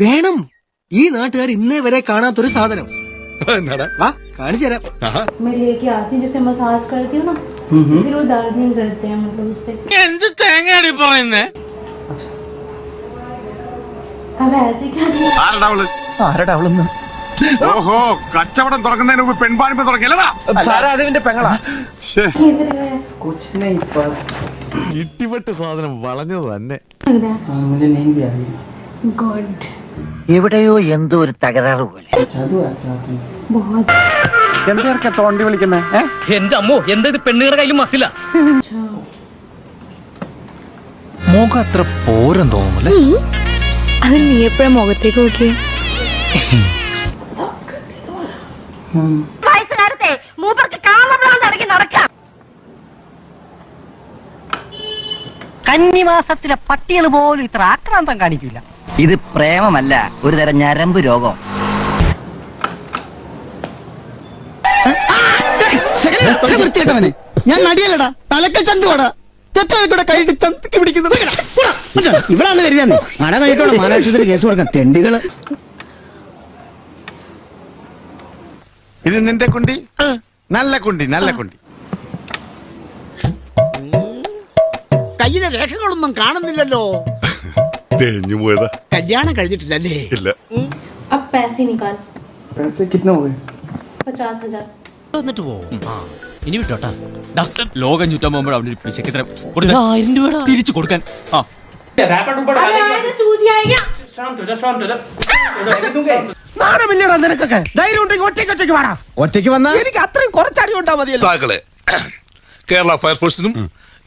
വേണം. ഈ നാട്ടുകാർ ഇന്നേ വരെ കാണാത്തൊരു സാധനം. വാ കാണിച്ചു തരാം. मैं लेके आती हूँ, जैसे मसाज करती हूँ ना, फिर वो दर्द नहीं करते हैं, मतलब उससे। എന്ത് തേങ്ങയാടി പറയുന്നേ? अब ऐसे क्या दिया? ആരടാ അവളെന്ന്? ഓഹോ, കച്ചവടം തുറക്കുന്നതിന് മുമ്പ് പെൺപാണിപ്പ് തുറക്കില്ലതാ. സാറാ അതിന്റെ പെങ്ങളാ. इधर गया। कुछ नहीं बस ഇട്ടിപ്പെട്ട് സാധനം വളഞ്ഞത് തന്നെ. लग रहा है। मुझे नींद भी आ रही है. God, എവിടെയോ എന്തോ ഒരു തകരാറ് പോലെ. जादू है क्या तुम? बहुत എന്തൊക്കെ തോണ്ടി വിളിക്കുന്നേ? എന്റെ അമ്മോ, എന്താ ഇത് പെണ്ണുങ്ങളുടെ കയ്യിലും മസില. अच्छा। മുഖം അത്ര പോരം തോന്നുമല്ലേ? അത് നീ എപ്പോഴാ മുഖത്തേക്ക് നോക്കിയേ? വയസ്സുകാലത്തെ മൂപ്പർക്ക് കാമഭ്രാന്ത് ഇറങ്ങി നടക്കാം. കന്നിമാസത്തിലെ പട്ടികൾ പോലും ഇത്ര ആക്രാന്തം കാണിക്കില്ല. ഇത് പ്രേമമല്ല, ഒരു തരം ഞരമ്പ് രോഗം. വൃത്തിയിട്ടവനെ ഞാൻ നടിയല്ലടാ, തലക്കൽ ചന്തുവാടാ. ചെത്രക്കൂടെ കൈയിട്ട് ചന്തക്ക് പിടിക്കുന്നത് ഇവിടാണ് കരുതാന്നേ. മഴ കഴിക്കോളൂ, മഹാരാഷ്ട്രത്തിൽ കേസ് കൊടുക്കാം തെണ്ടികള്. ഇത് നിന്റെ കുണ്ടി, നല്ല കുണ്ടി, നല്ല കുണ്ടി. കയ്യിലെ രേഖകളൊന്നും കാണുന്നില്ലല്ലോ. തേഞ്ഞു പോയതാ. കല്യാണം കഴിഞ്ഞിട്ടില്ലല്ലേ? ഇല്ല. अब पैसे निकाल। पैसे कितने हो गए? 50,000। എന്നിട്ട് പോ. ഇനി വിട്ടോട്ടാ. ലോകം ചുറ്റാൻ പോകുമ്പോൾ അവിടെ ഒരു പിശുക്ക് 1000 രൂപ തിരിച്ചു കൊടുക്കാൻ. अबे आएगा चूतिया आएगा। നാണമില്ലടാ നിനക്കൊക്കെ? ധൈര്യം ഉണ്ടെങ്കിൽ ഒറ്റയ്ക്ക് വാടാ. ഒറ്റയ്ക്ക് വന്നാ എനിക്ക് അത്രയും കുറച്ചടി ഉണ്ടാ മതിയല്ലോ. സാക്കളെ, കേരള ഫയർഫോഴ്സിനും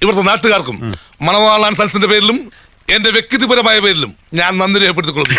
ഇവിടുത്തെ നാട്ടുകാർക്കും മണവാളാൻ സൽസിന്റെ പേരിലും എന്റെ വ്യക്തിപരമായ പേരിലും ഞാൻ നന്ദി രേഖപ്പെടുത്തിക്കൊള്ളുന്നു.